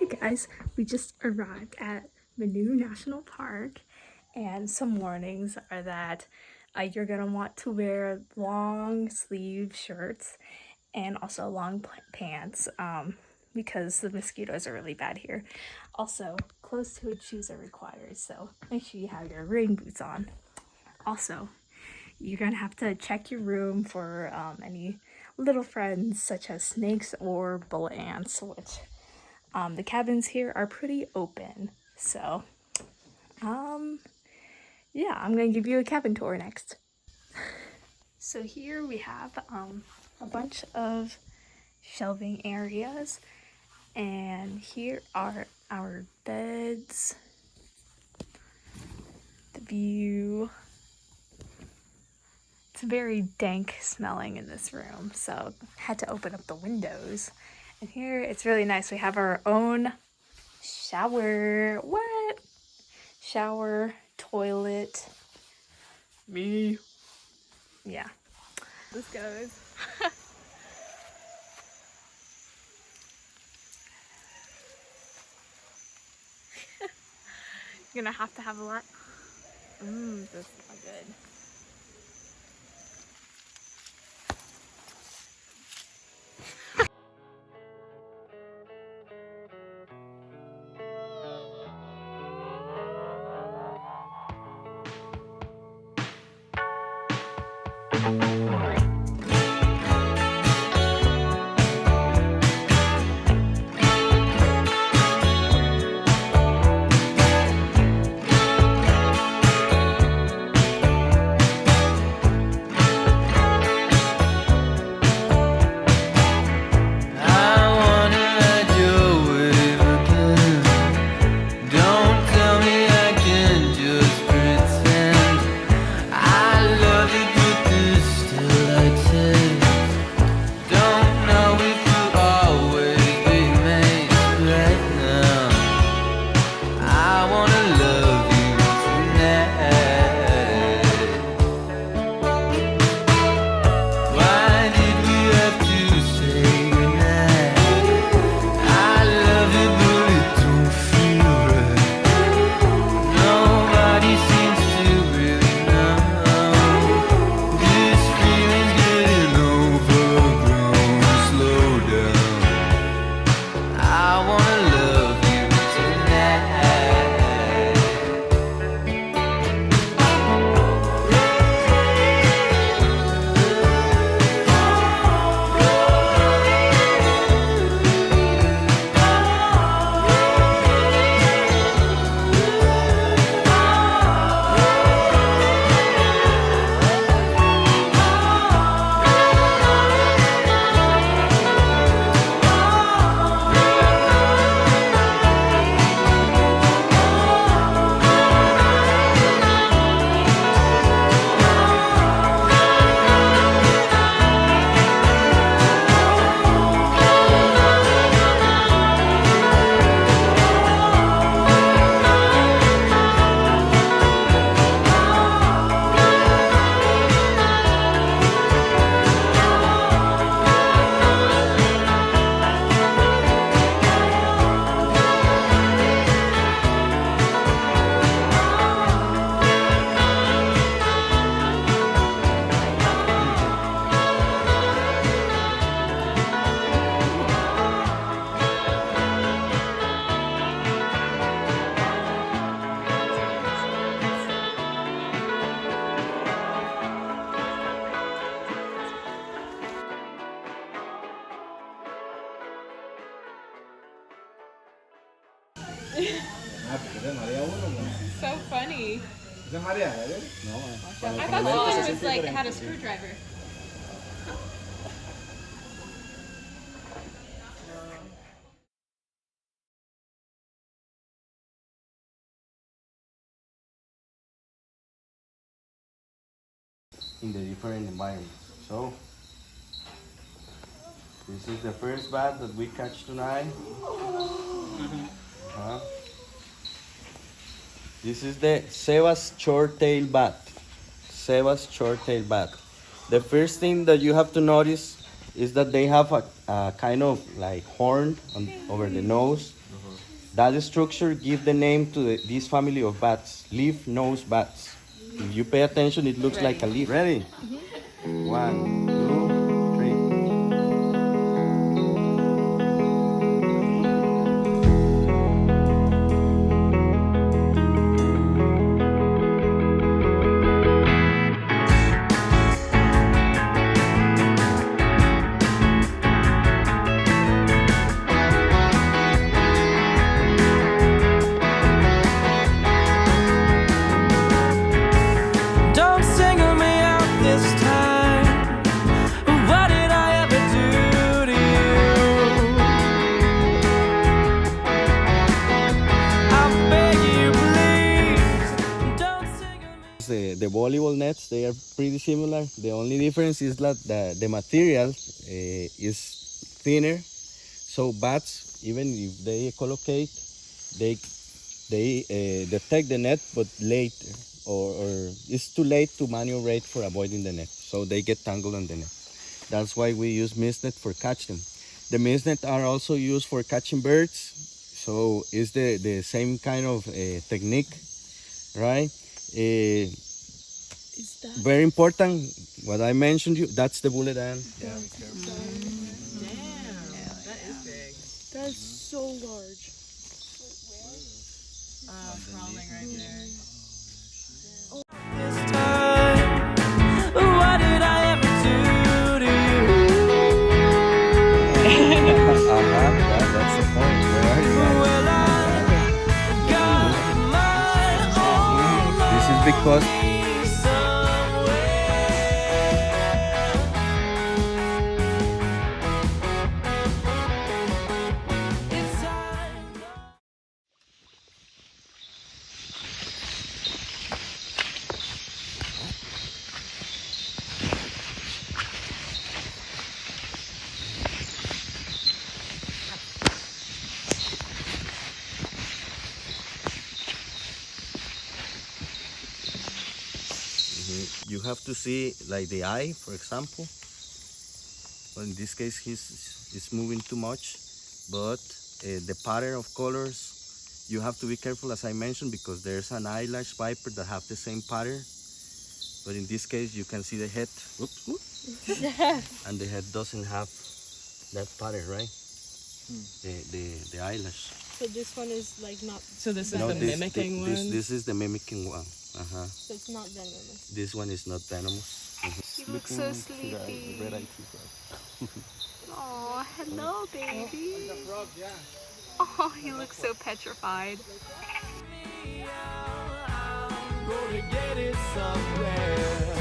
guys, we just arrived at Manú National Park, and some warnings are that you're gonna want to wear long sleeve shirts and also long pants because the mosquitoes are really bad here. Also, closed-toed shoes are required, so make sure you have your rain boots on. Also, you're gonna have to check your room for any little friends such as snakes or bullet ants, which the cabins here are pretty open. So yeah, I'm gonna give you a cabin tour next. So here we have a bunch of shelving areas, and here are our beds, the view. It's very dank smelling in this room, so had to open up the windows. And here it's really nice. We have our own shower. What? Shower, toilet. Me. Yeah. This goes. You're gonna have to have a lot. This is not good. So funny. ¿Es María? No. I thought someone was like had a screwdriver. In the different environments. So this is the first bat that we catch tonight. This is the Sebas short-tail bat. Sebas short-tail bat. The first thing that you have to notice is that they have a kind of like horn over the nose. That structure give the name to this family of bats, leaf-nosed bats. If you pay attention, it looks like a leaf. Ready? One, two, three. Don't single me out this time. What did I ever do to you? I beg you, please. Don't single me. The volleyball nets, they are pretty similar. The only difference is that the material is thinner. So bats, even if they collocate, they detect the net, but later, or it's too late to maneuver for avoiding the net. So they get tangled on the net. That's why we use mist net for catch them. The mist net are also used for catching birds. So it's the same kind of technique, right? Very important, what I mentioned you, that's the bullet ant. Yeah. That is so large. Crawling right there. This time, what did I ever do to you? That's the point. Where are you guys? Well, I got my own This is because somewhere. It's time. you have to see like the eye, for example. Well, in this case, he's moving too much, but the pattern of colors, you have to be careful, as I mentioned, because there's an eyelash viper that have the same pattern. But in this case, you can see the head, and the head doesn't have that pattern, right? The eyelash. So this one is like not. So this is No, the this- mimicking this, one? This is the mimicking one. So it's not venomous. This one is not venomous. You look so sleepy. Oh, hello, baby. Oh, he looks so petrified. I'm gonna get it somewhere.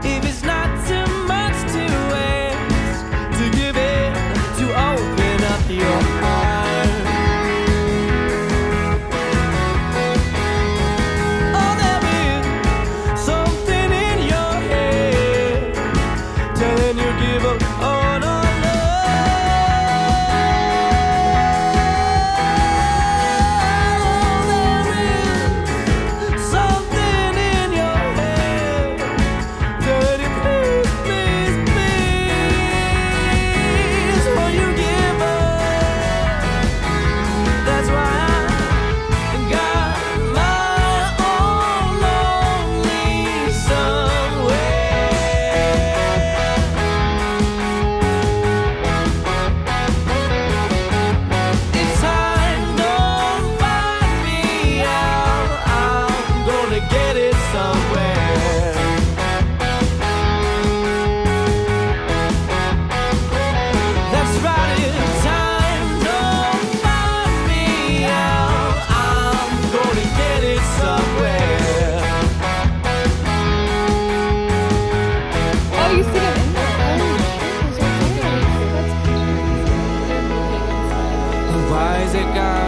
If it's not too much to ask, to give in, to open up your heart. Oh, there is something in your head telling you give up on our love. There is something in your head telling you please, please, please, will you give up? That's why I got my own lonely somewhere. It's time, don't find me out. I'm gonna get it somewhere. That's right, it's time, don't find me out. I'm gonna get it somewhere. Oh, you see them in there. Oh, shit. Why is it gone?